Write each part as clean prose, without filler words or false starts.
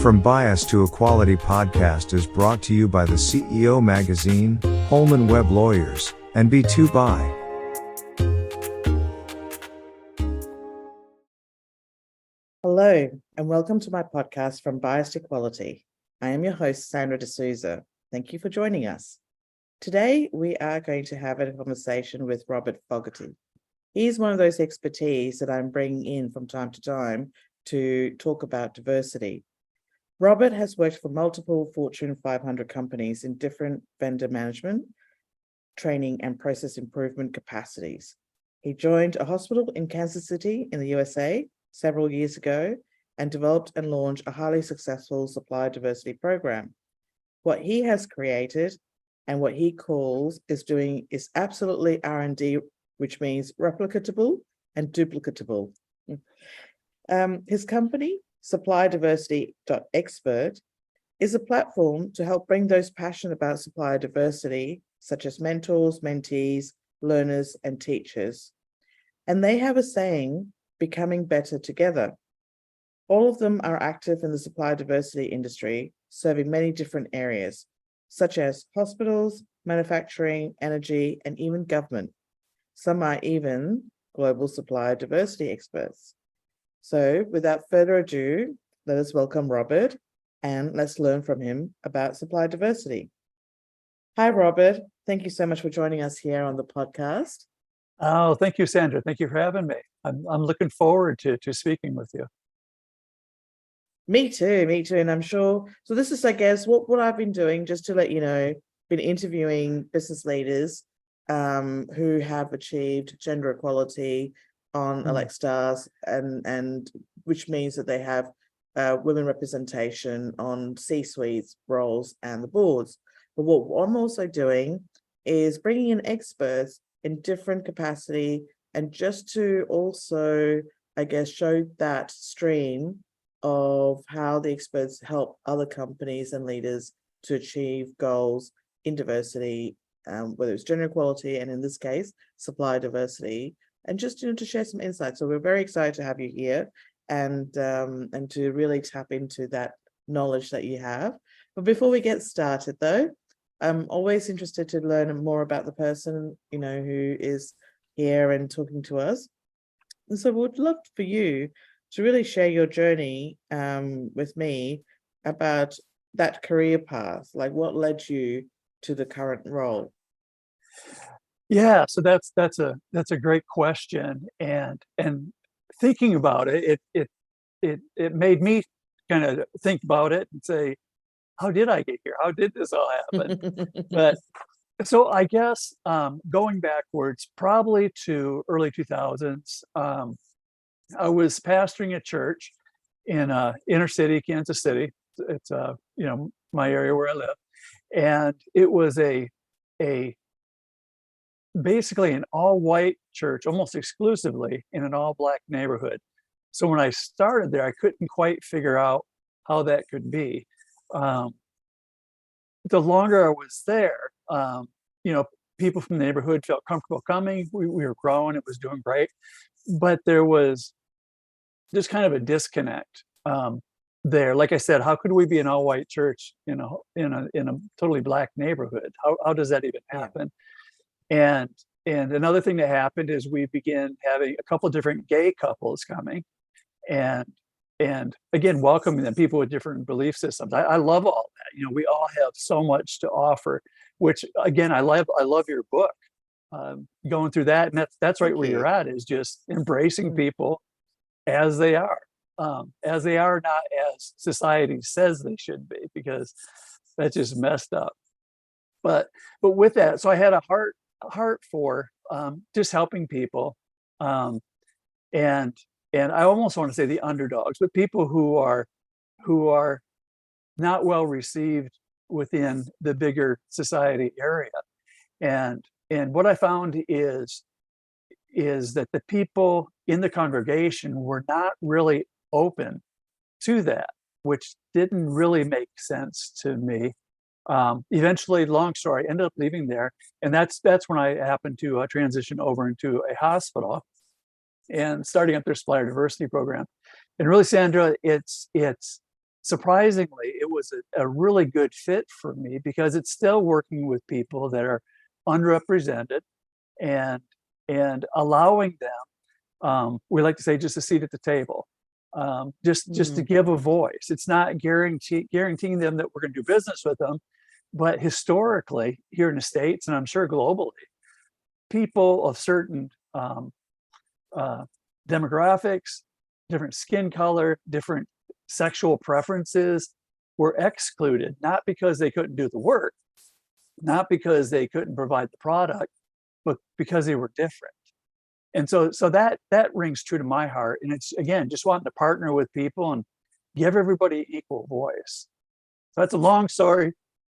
From Bias to Equality podcast is brought to you by the CEO Magazine, Holman Webb Lawyers, and B2Buy. Hello, and welcome to my podcast From Bias to Equality. I am your host, Sandra D'Souza. Thank you for joining us. Today, we are going to have a conversation with Robert Fogarty. He's one of those expertise that I'm bringing in from time to time to talk about diversity. Robert has worked for multiple Fortune 500 companies in different vendor management, training, and process improvement capacities. He joined a hospital in Kansas City in the USA several years ago and developed and launched a highly successful supplier diversity program. What he has created and what he calls is absolutely R&D, which means replicatable and duplicatable. His company, SupplierDiversity.Expert, is a platform to help bring those passionate about supplier diversity, such as mentors, mentees, learners, and teachers. And they have a saying, becoming better together. All of them are active in the supplier diversity industry, serving many different areas, such as hospitals, manufacturing, energy, and even government. Some are even global supplier diversity experts. So without further ado, let us welcome Robert and let's learn from him about supplier diversity. Hi, Robert. Thank you so much for joining us here on the podcast. Oh, thank you, Sandra. Thank you for having me. I'm looking forward to speaking with you. Me too. And I'm sure, so this is, I guess, what I've been doing, just to let you know, been interviewing business leaders who have achieved gender equality on elect stars, and which means that they have women representation on C-suites roles and the boards. But what I'm also doing is bringing in experts in different capacity, and just to also, I guess, show that stream of how the experts help other companies and leaders to achieve goals in diversity, whether it's gender equality, and in this case, supplier diversity, and just to share some insights. So we're very excited to have you here and to really tap into that knowledge that you have. But before we get started, though, I'm always interested to learn more about the person, who is here and talking to us. And so we would love for you to really share your journey with me about that career path, like what led you to the current role. Yeah, so that's a great question, and thinking about it made me kind of think about it and say, how did I get here? How did this all happen? But so I guess going backwards, probably to early 2000s, I was pastoring a church in inner city, Kansas City. It's my area where I live, and it was basically an all-white church, almost exclusively in an all-black neighborhood. So when I started there, I couldn't quite figure out how that could be. The longer I was there, people from the neighborhood felt comfortable coming. We were growing; it was doing great, but there was just kind of a disconnect there. Like I said, how could we be an all-white church in a totally black neighborhood? How does that even happen? And another thing that happened is we began having a couple of different gay couples coming, and again, welcoming them, people with different belief systems. I love all that. We all have so much to offer, which again, I love your book. Going through that, and that's right where you're at, is just embracing people as they are, not as society says they should be, because that's just messed up. But with that, so I had a heart for just helping people, and I almost want to say the underdogs, but people who are not well received within the bigger society area. And what I found is that the people in the congregation were not really open to that, which didn't really make sense to me. Eventually, long story, I ended up leaving there, and that's when I happened to transition over into a hospital and starting up their supplier diversity program. And really, Sandra, it's surprisingly, it was a really good fit for me because it's still working with people that are underrepresented and allowing them, we like to say, just a seat at the table, just to give a voice. It's not guaranteeing them that we're going to do business with them, but historically here in the States, and I'm sure globally, people of certain demographics, different skin color, different sexual preferences were excluded, not because they couldn't do the work, not because they couldn't provide the product, but because they were different. And so that rings true to my heart. And it's, again, just wanting to partner with people and give everybody equal voice. So that's a long story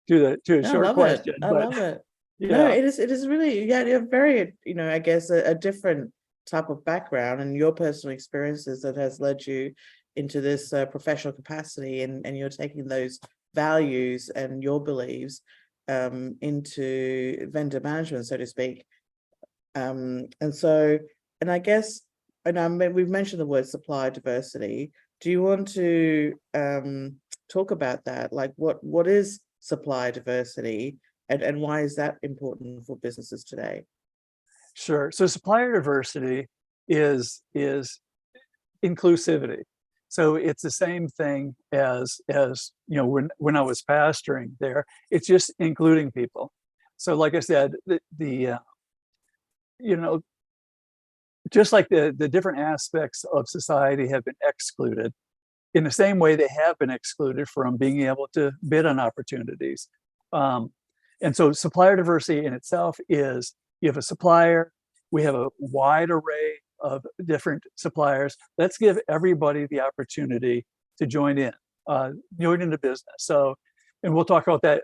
to a short question. I love it. Yeah. No, it is really, yeah, you're very, I guess a different type of background and your personal experiences that has led you into this professional capacity, and you're taking those values and your beliefs into vendor management, so to speak. And I guess, we've mentioned the word supplier diversity. Do you want to talk about that? Like what is supplier diversity, and why is that important for businesses today? Sure. So supplier diversity is inclusivity. So it's the same thing as when I was pastoring there. It's just including people. So like I said, just like the different aspects of society have been excluded, in the same way they have been excluded from being able to bid on opportunities. And so supplier diversity in itself is, you have a supplier, we have a wide array of different suppliers. Let's give everybody the opportunity to join in the business. So, and we'll talk about that,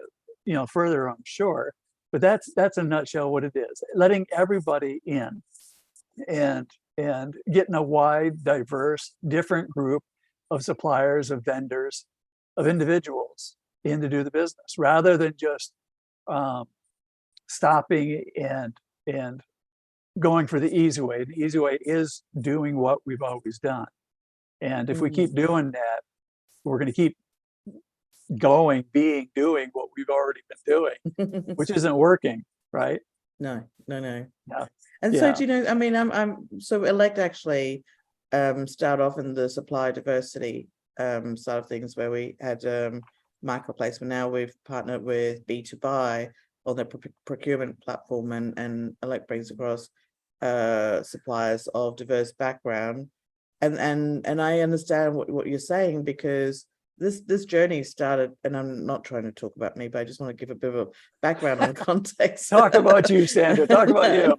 further, I'm sure, but that's in a nutshell what it is: letting everybody in and getting a wide, diverse, different group of suppliers, of vendors, of individuals in to do the business, rather than just stopping and going for the easy way. The easy way is doing what we've always done. And if we keep doing that, we're going to keep doing what we've already been doing, which isn't working, right? No. Yeah. And so, so Elect actually start off in the supply diversity side of things, where we had marketplace, but now we've partnered with B2Buy on the procurement platform, and Elect brings across suppliers of diverse background, and I understand what you're saying, because this journey started, and I'm not trying to talk about me, but I just want to give a bit of a background and context. Talk about you, Sandra. Talk about you.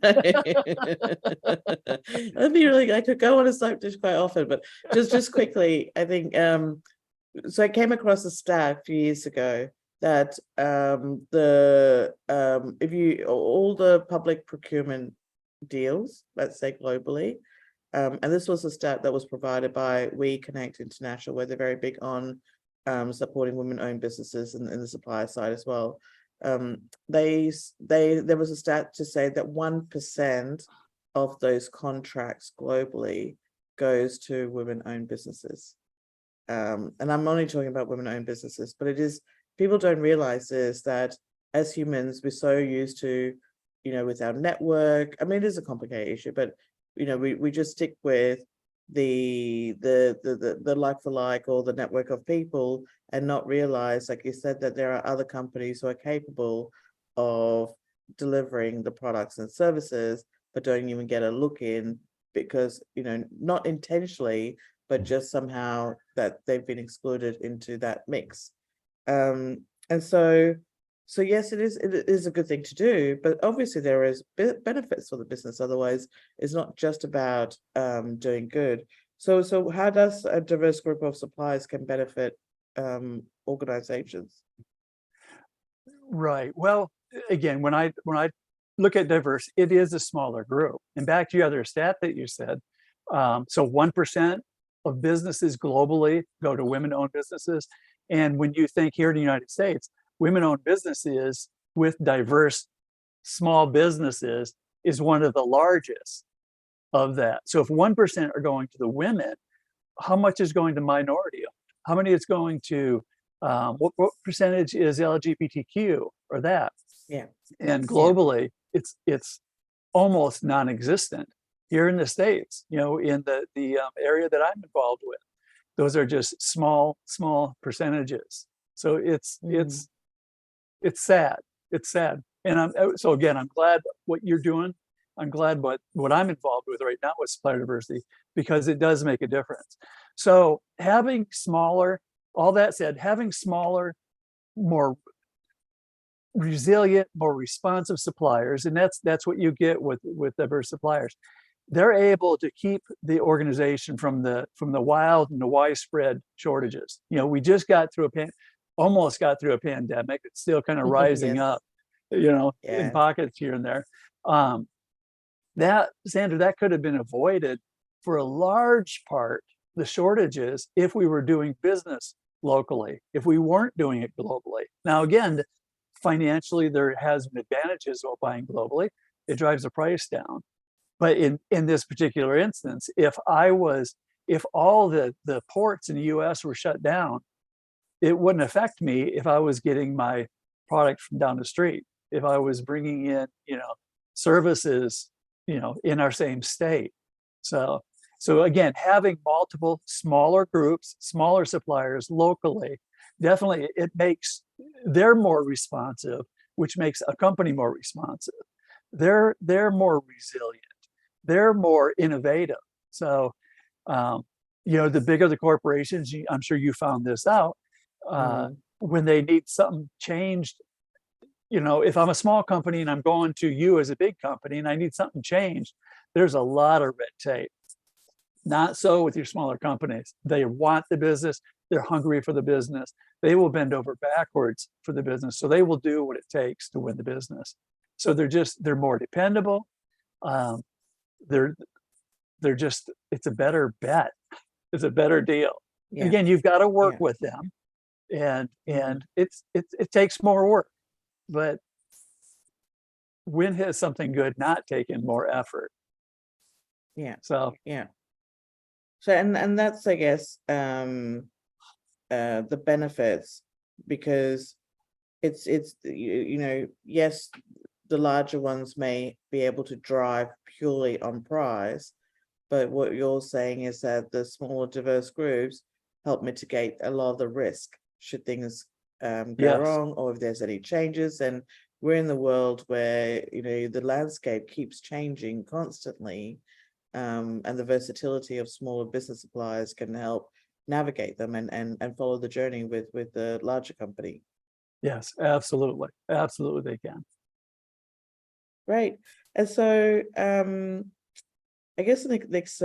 That'd be really, I could go on a soapdish quite often, but just quickly, I think so I came across a stat a few years ago that all the public procurement deals, let's say globally, and this was a stat that was provided by We Connect International, where they're very big on supporting women-owned businesses in the supplier side as well. There was a stat to say that 1% of those contracts globally goes to women-owned businesses. And I'm only talking about women-owned businesses, but people don't realize is that as humans, we're so used to, with our network. I mean, it is a complicated issue, but we just stick with the like for like, or the network of people, and not realize, like you said, that there are other companies who are capable of delivering the products and services, but don't even get a look in, because not intentionally, but just somehow that they've been excluded into that mix. And so yes, it is a good thing to do, but obviously there is benefits for the business. Otherwise, it's not just about doing good. So how does a diverse group of suppliers can benefit organizations? Right. Well, again, when I look at diverse, it is a smaller group. And back to your other stat that you said, so 1% of businesses globally go to women-owned businesses. And when you think here in the United States, women-owned businesses with diverse small businesses is one of the largest of that. So if 1% are going to the women, how much is going to minority-owned? how many it's going to, what percentage is LGBTQ or that. Yeah. And globally, it's almost non-existent. Here in the States, in the area that I'm involved with, those are just small percentages. So it's sad. It's sad. And I'm glad what you're doing. I'm glad what I'm involved with right now with Supplier Diversity, because it does make a difference. So having smaller, all that said, having smaller, more resilient, more responsive suppliers, and that's what you get with diverse suppliers. They're able to keep the organization from the wild and the widespread shortages. We just almost got through a pandemic. It's still kind of rising Yes. up, in pockets here and there. Sandra, that could have been avoided for a large part, the shortages, if we were doing business locally, if we weren't doing it globally. Now, again, financially, there has been advantages of buying globally. It drives the price down. But in this particular instance, if all the ports in the US were shut down, it wouldn't affect me if I was getting my product from down the street, if I was bringing in, services, in our same state. So again, having multiple smaller groups, smaller suppliers locally, definitely they're more responsive, which makes a company more responsive. They're more resilient. They're more innovative. So, the bigger the corporations, I'm sure you found this out, when they need something changed, if I'm a small company and I'm going to you as a big company and I need something changed, there's a lot of red tape. Not so with your smaller companies. They want the business. They're hungry for the business. They will bend over backwards for the business. So they will do what it takes to win the business. So they're more dependable. It's a better bet. It's a better deal. Yeah. Again, you've got to work with them, and it takes more work, but when has something good not taken more effort? Yeah. So and that's, I guess, the benefits, because it's yes, the larger ones may be able to drive purely on price, but what you're saying is that the smaller diverse groups help mitigate a lot of the risk should things go wrong, or if there's any changes. And we're in the world where the landscape keeps changing constantly, and the versatility of smaller business suppliers can help navigate them and follow the journey with the larger company. Yes, absolutely they can. Right. And so I guess the next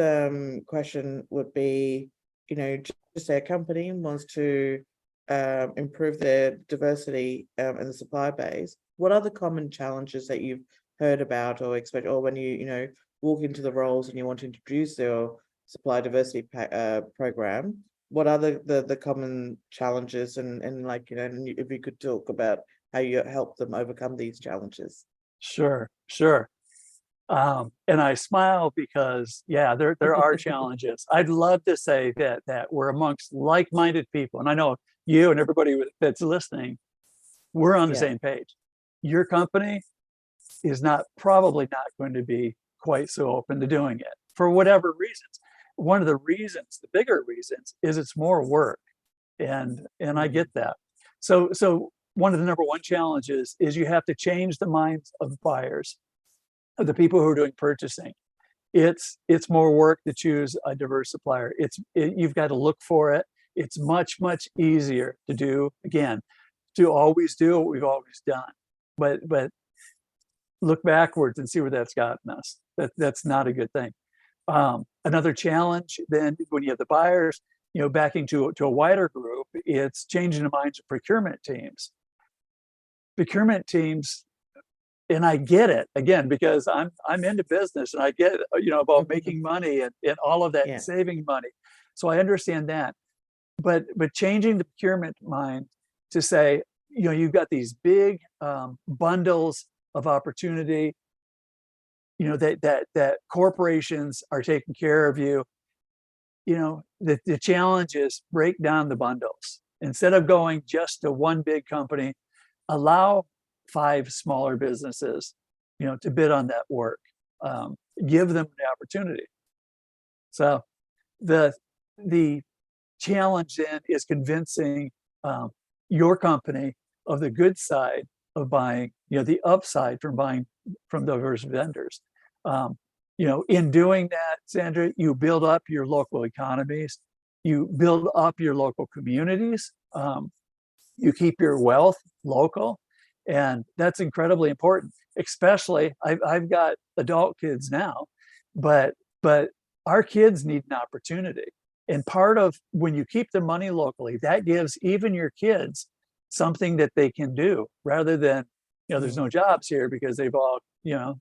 question would be, just say a company wants to improve their diversity in the supply base. What are the common challenges that you've heard about or expect, or when you walk into the roles and you want to introduce your supply diversity program? What are the common challenges, and if you could talk about how you help them overcome these challenges? Sure. And I smile because, there are challenges. I'd love to say that we're amongst like-minded people. And I know you and everybody that's listening, we're on the same page. Your company is probably not going to be quite so open to doing it for whatever reasons. One of the reasons, the bigger reasons, is it's more work. And I get that. So one of the number one challenges is you have to change the minds of buyers, of the people who are doing purchasing. It's more work to choose a diverse supplier. You've got to look for it. It's much easier to do, again, to always do what we've always done. But look backwards and see where that's gotten us. That's not a good thing. Another challenge then, when you have the buyers, backing to a wider group, it's changing the minds of procurement teams. Procurement teams, and I get it, again, because I'm into business and I get about making money and all of that, saving money. So I understand that. But changing the procurement mind to say, you've got these big bundles of opportunity, that corporations are taking care of you. the challenge is break down the bundles. Instead of going just to one big company, allow 5 smaller businesses, to bid on that work. Give them the opportunity. So the challenge then is convincing your company of the good side of buying, the upside from buying from diverse vendors. In doing that, Sandra, you build up your local economies, you build up your local communities, you keep your wealth local, and that's incredibly important. Especially, I've got adult kids now, but our kids need an opportunity. And part of when you keep the money locally, that gives even your kids something that they can do, rather than, there's no jobs here because they've all, you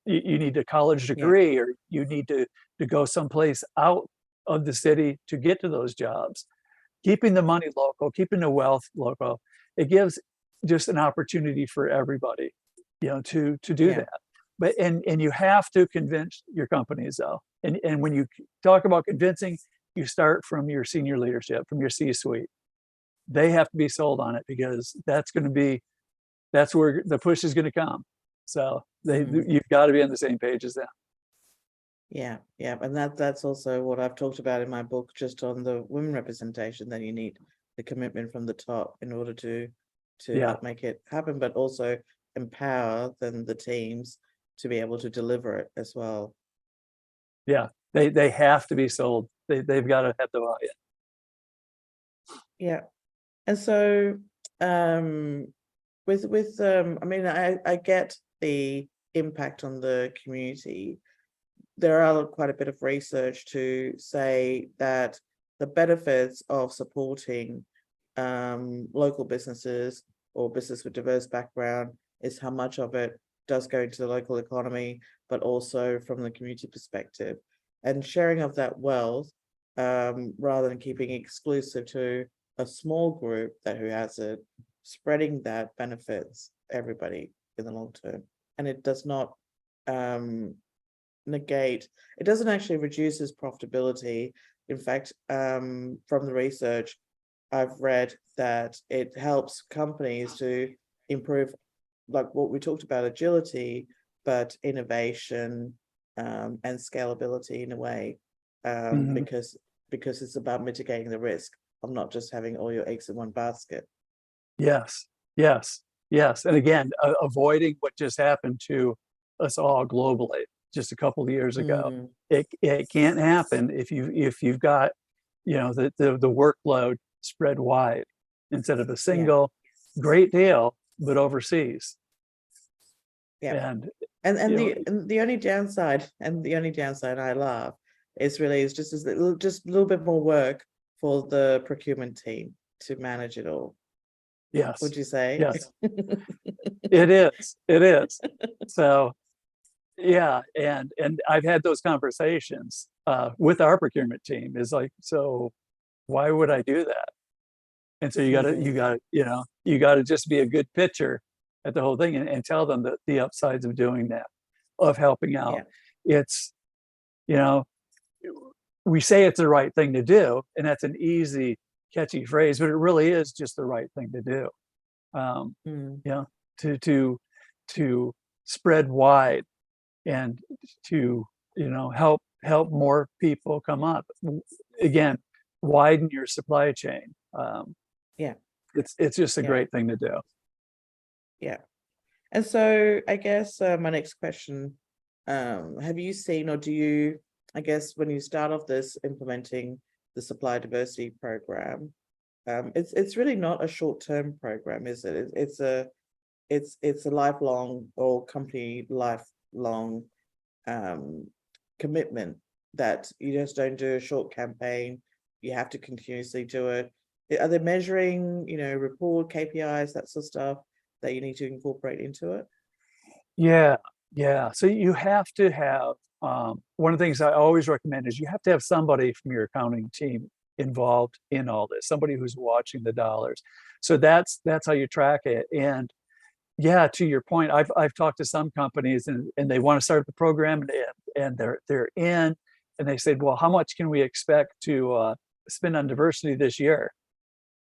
need a college degree, or you need to go someplace out of the city to get to those jobs. Keeping the money local, keeping the wealth local, it gives just an opportunity for everybody, to do that. But and you have to convince your companies, though. And when you talk about convincing, you start from your senior leadership, from your C-suite. They have to be sold on it, because that's where the push is going to come. So you've got to be on the same page as them. Yeah, and that's also what I've talked about in my book, just on the women representation, that you need the commitment from the top in order to help make it happen, but also empower the teams to be able to deliver it as well. Yeah, they have to be sold. They've got to have the buy-in. Yeah, and so with I mean, I get the impact on the community. There are quite a bit of research to say that the benefits of supporting local businesses or business with diverse background is how much of it does go into the local economy, but also from the community perspective, and sharing of that wealth, rather than keeping it exclusive to a small group who has it, spreading that benefits everybody in the long term. And it does not negate, it doesn't actually reduces profitability. In fact, from the research I've read, that it helps companies to improve, like what we talked about, agility, but innovation and scalability in a way, because it's about mitigating the risk of not just having all your eggs in one basket. Yes. And again, avoiding what just happened to us all globally just a couple of years ago. It can't happen if you've got, the workload spread wide instead of a single. Great deal, but overseas. And the only downside, I laugh, is just a little bit more work for the procurement team to manage it all. Yes. Would you say? Yes. It is. So yeah, and I've had those conversations with our procurement team. Is like, so why would I do that? And so you gotta just be a good pitcher at the whole thing, and tell them the upsides of doing that, of helping out. It's, we say it's the right thing to do, and that's an easy, catchy phrase, but it really is just the right thing to do. To spread wide, and to help more people come up. Again, widen your supply chain. It's just a great thing to do. And so I guess my next question, have you seen, or do you, I guess when you start off this implementing the Supplier Diversity program, it's really not a short-term program, is it? It's a lifelong, or company lifelong commitment, that you just don't do a short campaign. You have to continuously do it. Are they measuring, report KPIs, that sort of stuff, that you need to incorporate into it? Yeah. So you have to have, one of the things I always recommend is you have to have somebody from your accounting team involved in all this, somebody who's watching the dollars. So that's how you track it. And yeah, to your point, I've talked to some companies, and they want to start the program, and they're in, and they said, well, how much can we expect to spend on diversity this year?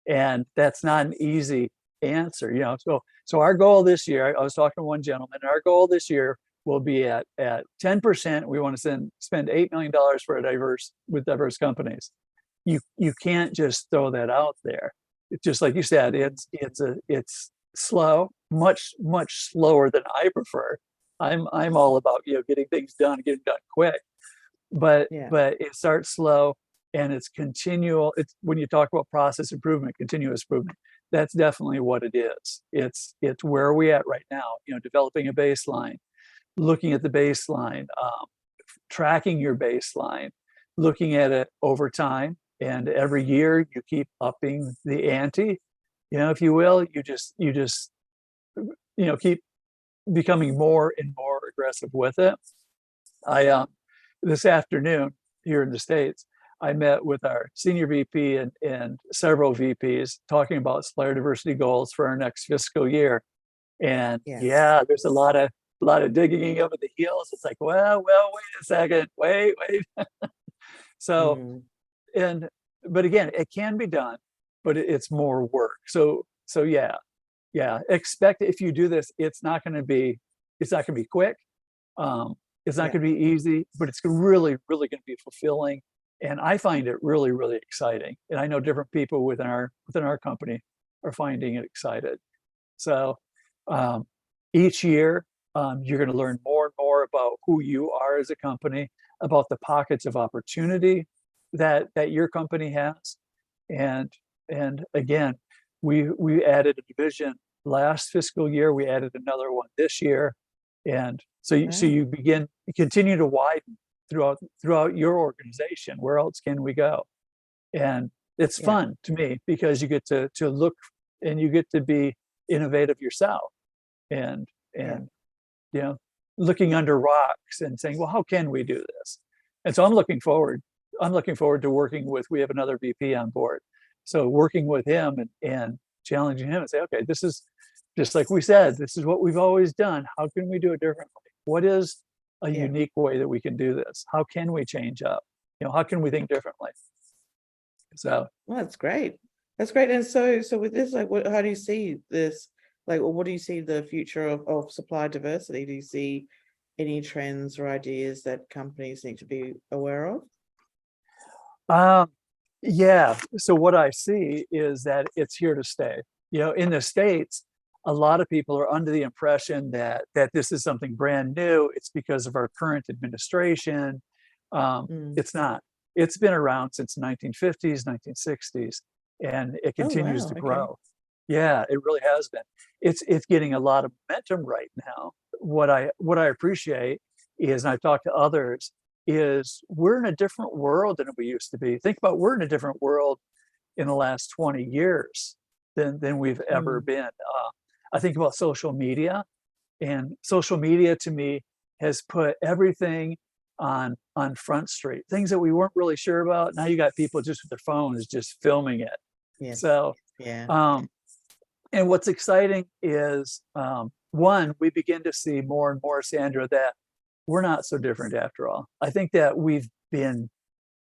And that's not an easy answer, you know. So our goal this year, I was talking to one gentleman, our goal this year will be at 10%. We want to spend $8 million for diverse companies. You can't just throw that out there. It's just like you said, it's slow, much slower than I prefer. I'm all about, you know, getting things done quick, but it starts slow and it's continual. It's when you talk about process improvement, continuous improvement, that's definitely what it is. It's where are we at right now? You know, developing a baseline, looking at the baseline, tracking your baseline, looking at it over time. And every year you keep upping the ante, you know, if you will. You just keep becoming more and more aggressive with it. I this afternoon here in the States, I met with our senior VP and several VPs talking about supplier diversity goals for our next fiscal year. And there's a lot of digging over the heels. It's like, well, wait a second, wait. So, but again, it can be done, but it's more work. So expect, if you do this, it's not going to be quick. It's not going to be easy, but it's really going to be fulfilling. And I find it really, really exciting. And I know different people within our company are finding it excited. So each year, you're going to learn more and more about who you are as a company, about the pockets of opportunity that your company has. And again, we added a division last fiscal year. We added another one this year. And so you continue to widen throughout your organization. Where else can we go? And it's fun to me because you get to look and you get to be innovative yourself and you know, looking under rocks and saying, well, how can we do this? And so I'm looking forward to working with, we have another VP on board. So working with him and challenging him and say, okay, this is just like we said, this is what we've always done. How can we do it differently? What is a unique way that we can do this? How can we change up? You know, how can we think differently? So well, that's great. That's great. And so with this, like, how do you see this? Like, what do you see the future of supply diversity? Do you see any trends or ideas that companies need to be aware of? Yeah. So what I see is that it's here to stay. You know, in the States, a lot of people are under the impression that this is something brand new. It's because of our current administration. It's not. It's been around since 1950s, 1960s, and it continues to grow. Okay. Yeah, it really has been. It's getting a lot of momentum right now. What I appreciate is, and I've talked to others, is we're in a different world than we used to be. Think about, we're in a different world in the last 20 years than we've ever been. I think about social media, and social media to me has put everything on Front Street. Things that we weren't really sure about. Now you got people just with their phones just filming it. Yes. So and what's exciting is one, we begin to see more and more, Sandra, that we're not so different after all. I think that we've been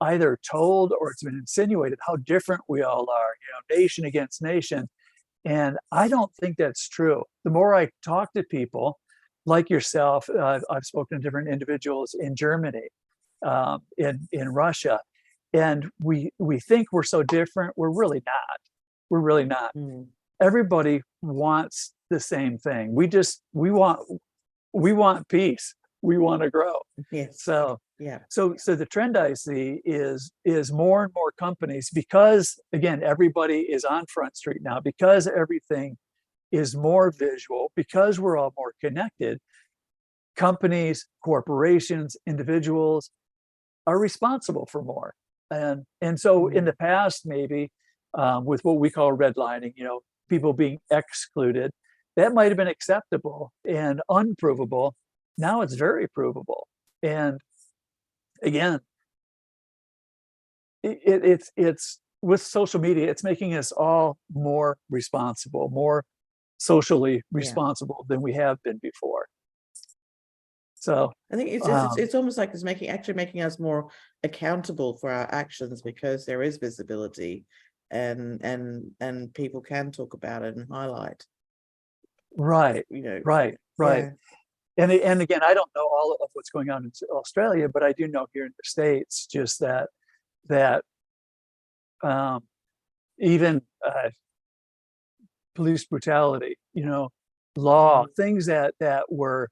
either told or it's been insinuated how different we all are, you know, nation against nation. And I don't think that's true. The more I talk to people like yourself, I've spoken to different individuals in Germany, in Russia, and we think we're so different. We're really not. We're really not. Everybody wants the same thing. We want peace. We want to grow. Yes. So the trend I see is more and more companies, because again, everybody is on Front Street now, because everything is more visual, because we're all more connected. Companies, corporations, individuals are responsible for more. And so in the past, maybe with what we call redlining, you know, people being excluded, that might have been acceptable and unprovable. Now it's very provable. And again, it's with social media, it's making us all more responsible, more socially responsible than we have been before. So I think it's almost like it's making us more accountable for our actions, because there is visibility, and people can talk about it and highlight, right, right. yeah, And again, I don't know all of what's going on in Australia, but I do know here in the States, just that even police brutality, law, things that were,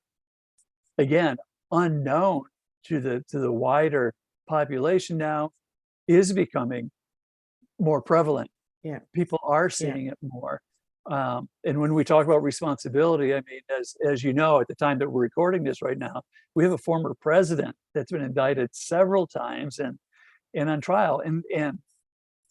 again, unknown to the wider population now is becoming more prevalent. yeah, People are seeing it more. And when we talk about responsibility, I mean, as you know, at the time that we're recording this right now, we have a former president that's been indicted several times and on trial. And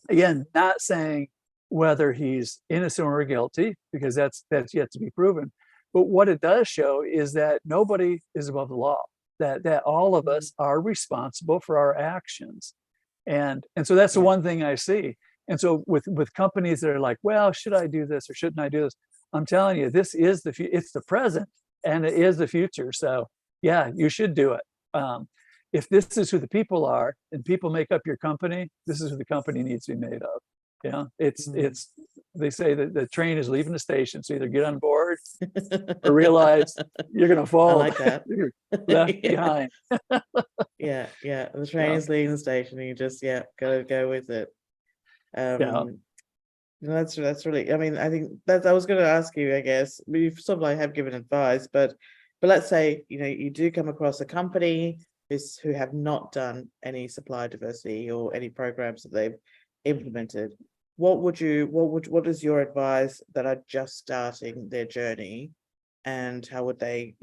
again, not saying whether he's innocent or guilty, because that's yet to be proven. But what it does show is that nobody is above the law, that all of us are responsible for our actions. And so that's the one thing I see. And so with companies that are like, well, should I do this or shouldn't I do this? I'm telling you, this is it's the present and it is the future. So yeah, you should do it. If this is who the people are and people make up your company, this is who the company needs to be made of. It's they say that the train is leaving the station. So either get on board or realize you're going to fall. I like that. You're left behind. Yeah. The train is leaving the station, and you just gotta go with it. That's really. I mean, I think that I was going to ask you. I guess you sort of like have given advice, but let's say you do come across a company who have not done any supplier diversity or any programs that they've implemented. What is your advice that are just starting their journey, and how would they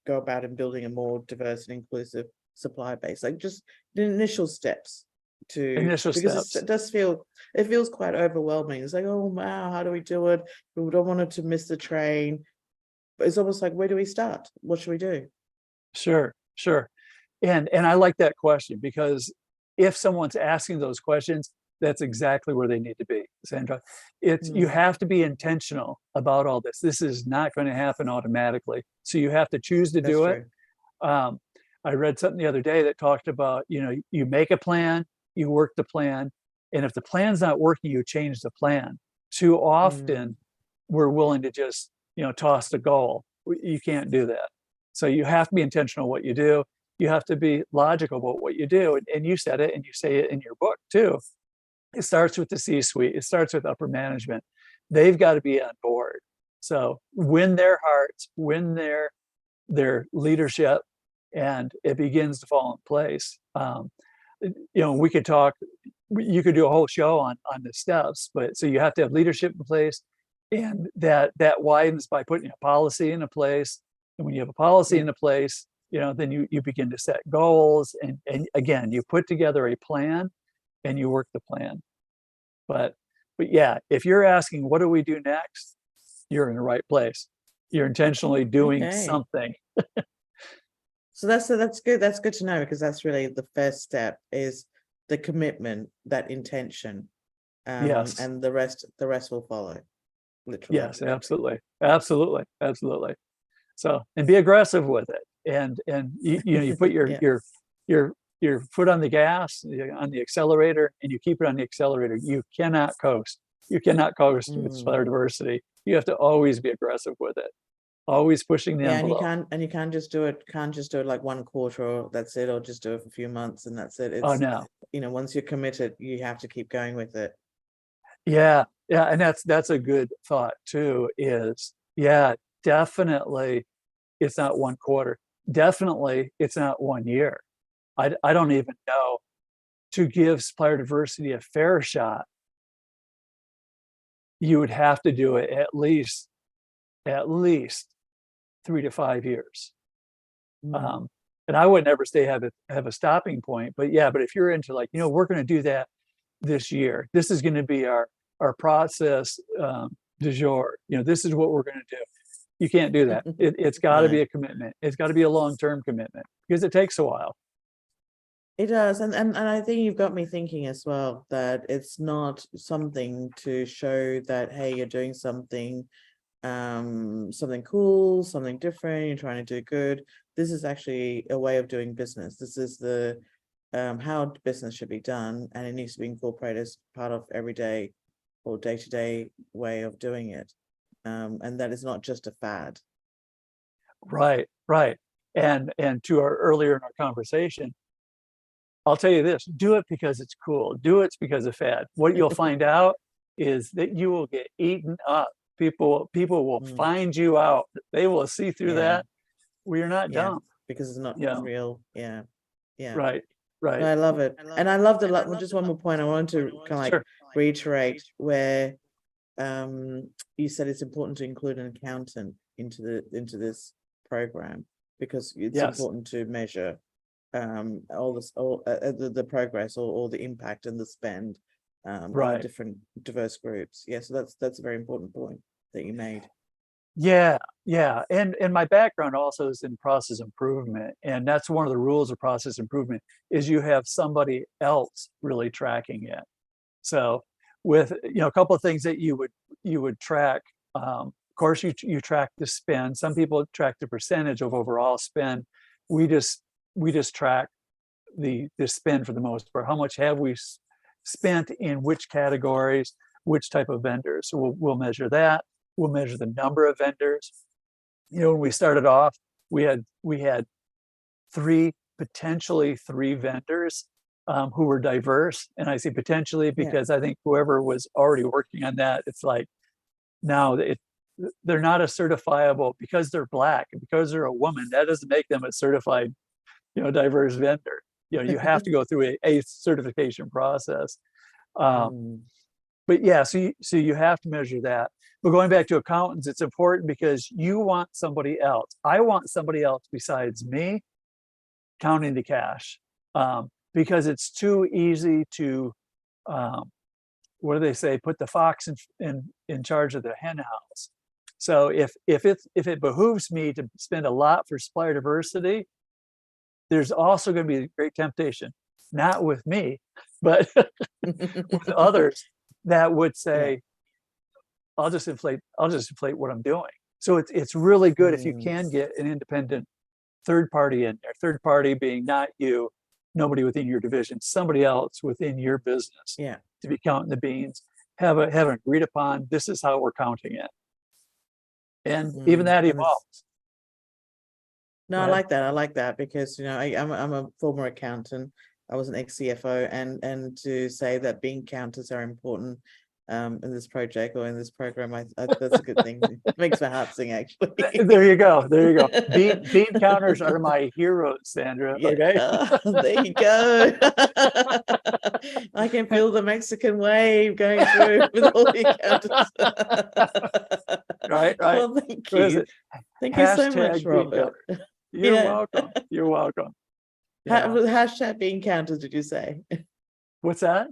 go about in building a more diverse and inclusive supply base, like just the initial steps because it feels quite overwhelming. It's like, oh wow, how do we do it? We don't want it to miss the train, but it's almost like, where do we start? What should we do? Sure. And I like that question, because if someone's asking those questions, that's exactly where they need to be, Sandra. You have to be intentional about all this. This is not going to happen automatically. So you have to choose to do it. I read something the other day that talked about, you make a plan, you work the plan, and if the plan's not working, you change the plan. Too often, we're willing to just, toss the goal. You can't do that. So you have to be intentional what you do. You have to be logical about what you do. And you said it, and you say it in your book too. It starts with the C-suite. It starts with upper management. They've got to be on board. So win their hearts, win their leadership, and it begins to fall in place. We could talk. You could do a whole show on the steps, but so you have to have leadership in place, and that widens by putting a policy into place. And when you have a policy into place, then you begin to set goals, and again, you put together a plan and you work the plan. But yeah, if you're asking, what do we do next? You're in the right place. You're intentionally doing something. So that's good. That's good to know, because that's really the first step, is the commitment, that intention. Yes. And the rest will follow. Literally. Yes, absolutely. So, and be aggressive with it. And you put your foot on the gas, on the accelerator, and you keep it on the accelerator. You cannot coast. with supplier diversity. You have to always be aggressive with it, always pushing the envelope. And you can't just do it like one quarter, or that's it, or just do it for a few months and that's it. No. Once you're committed, you have to keep going with it. Yeah, and that's a good thought too. Definitely, it's not one quarter. Definitely, it's not 1 year. I don't even know. To give supplier diversity a fair shot, you would have to do it at least 3 to 5 years. And I would never say have a stopping point, but if you're into like, we're going to do that this year. This is going to be our process du jour. This is what we're going to do. You can't do that. It's got to be a commitment. It's got to be a long-term commitment, because it takes a while. It does, and I think you've got me thinking as well, that it's not something to show that, hey, you're doing something something cool, something different, you're trying to do good. This is actually a way of doing business. This is the how business should be done, and it needs to be incorporated as part of everyday or day-to-day way of doing it. And that is not just a fad. Right, right. And to our earlier in our conversation, I'll tell you this, do it because it's cool. Do it because of fad. What you'll find out is that you will get eaten up. People will find you out. They will see through that. We're not dumb. Because it's not real. Yeah. Right, right. No, I love it. And I love just one more point I want to kind of like reiterate where you said it's important to include an accountant into this program, because it's important to measure all this, the progress or the impact and the spend on the different diverse groups. Yeah, so that's a very important point that you made. Yeah, yeah. And my background also is in process improvement. And that's one of the rules of process improvement, is you have somebody else really tracking it. So with, a couple of things that you would track, of course, you track the spend. Some people track the percentage of overall spend. We just track the spend for the most part. How much have we spent in which categories, which type of vendors? So we'll measure that. We'll measure the number of vendors. When we started off, we had potentially three vendors who were diverse. And I say potentially because I think whoever was already working on that, it's like, now they're not a certifiable, because they're Black and because they're a woman, that doesn't make them a certified, diverse vendor. You have to go through a certification process. But yeah, so you have to measure that. But going back to accountants, it's important because you want somebody else. I want somebody else besides me counting the cash, because it's too easy to, what do they say? Put the fox in charge of the hen house. So if it behooves me to spend a lot for supplier diversity, there's also going to be a great temptation, not with me, but with others that would say, I'll just inflate what I'm doing. So it's really good if you can get an independent third party in there. Third party being not you, nobody within your division, somebody else within your business. Yeah. To be counting the beans, have an agreed upon, this is how we're counting it. And even that evolves. No, I like that because I'm a former accountant. I was an ex-CFO, and to say that bean counters are important in this project or in this program, that's a good thing. It makes my heart sing, actually. There you go. Bean counters are my heroes, Sandra. Yeah. Okay. There you go. I can feel the Mexican wave going through with all the counters. Right. Well, thank you. Thank you so much, Robert. You're welcome. You're welcome. Hashtag bean counters, did you say? What's that?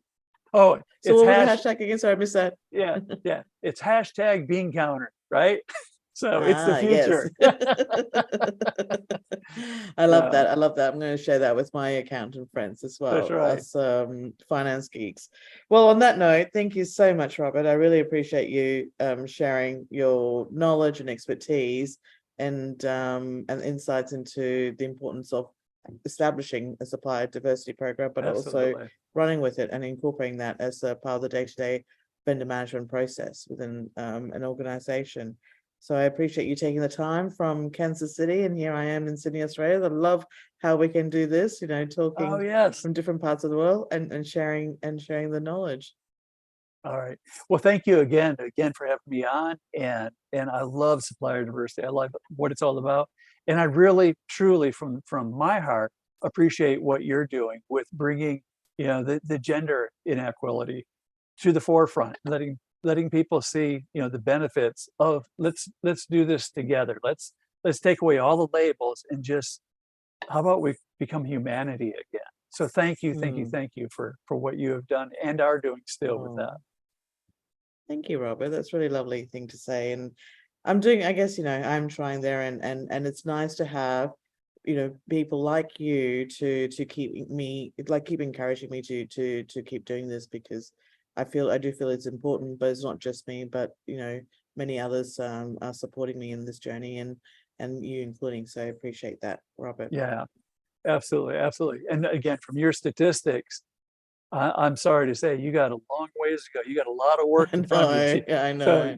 Oh, so what was the hashtag again? Sorry, I missed that. Yeah. It's hashtag bean counter, right? So it's the future. Yes. I love that. I'm going to share that with my accountant friends as well. That's right. Us finance geeks. Well, on that note, thank you so much, Robert. I really appreciate you sharing your knowledge and expertise and insights into the importance of establishing a supplier diversity program, but also running with it and incorporating that as a part of the day-to-day vendor management process within an organization. So I appreciate you taking the time from Kansas City, and here I am in Sydney, Australia. I love how we can do this, talking from different parts of the world and sharing the knowledge. All right. Well, thank you again for having me on. And I love supplier diversity. I love what it's all about. And I really, truly, from my heart, appreciate what you're doing with bringing, the gender inequality to the forefront, letting people see, the benefits of let's do this together. Let's take away all the labels and just, how about we become humanity again? So thank you for what you have done and are doing still with that. Thank you, Robert. That's a really lovely thing to say. And I'm doing, I guess, I'm trying there, and it's nice to have, people like you to keep encouraging me to keep doing this, because I do feel it's important, but it's not just me, but many others are supporting me in this journey, and you including. So I appreciate that, Robert. Yeah, absolutely, absolutely. And again, from your statistics, I'm sorry to say you got a long ways to go. You got a lot of work in front of you. I know. So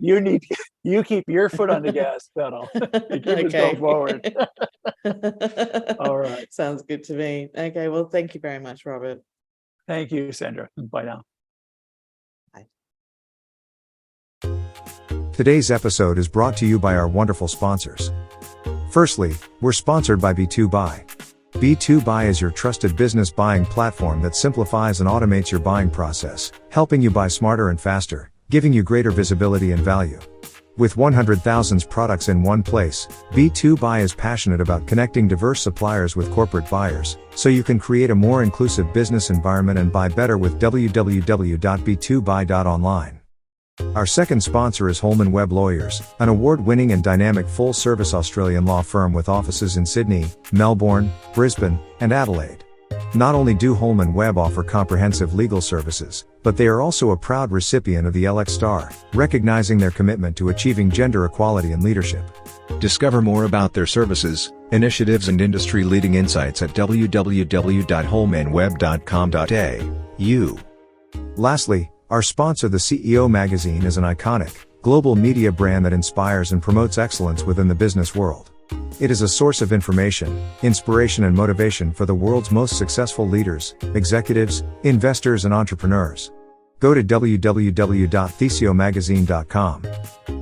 you keep your foot on the gas pedal. You keep us going forward. All right. Sounds good to me. Okay. Well, thank you very much, Robert. Thank you, Sandra. Bye now. Bye. Today's episode is brought to you by our wonderful sponsors. Firstly, we're sponsored by B2Buy. B2Buy is your trusted business buying platform that simplifies and automates your buying process, helping you buy smarter and faster, giving you greater visibility and value. With 100,000 products in one place, B2Buy is passionate about connecting diverse suppliers with corporate buyers, so you can create a more inclusive business environment and buy better with www.b2buy.online. Our second sponsor is Holman Webb Lawyers, an award-winning and dynamic full-service Australian law firm with offices in Sydney, Melbourne, Brisbane, and Adelaide. Not only do Holman Webb offer comprehensive legal services, but they are also a proud recipient of the LX Star, recognizing their commitment to achieving gender equality and leadership. Discover more about their services, initiatives and industry-leading insights at www.holmanwebb.com.au. Lastly, our sponsor, the CEO Magazine, is an iconic, global media brand that inspires and promotes excellence within the business world. It is a source of information, inspiration and motivation for the world's most successful leaders, executives, investors and entrepreneurs. Go to www.thesiomagazine.com.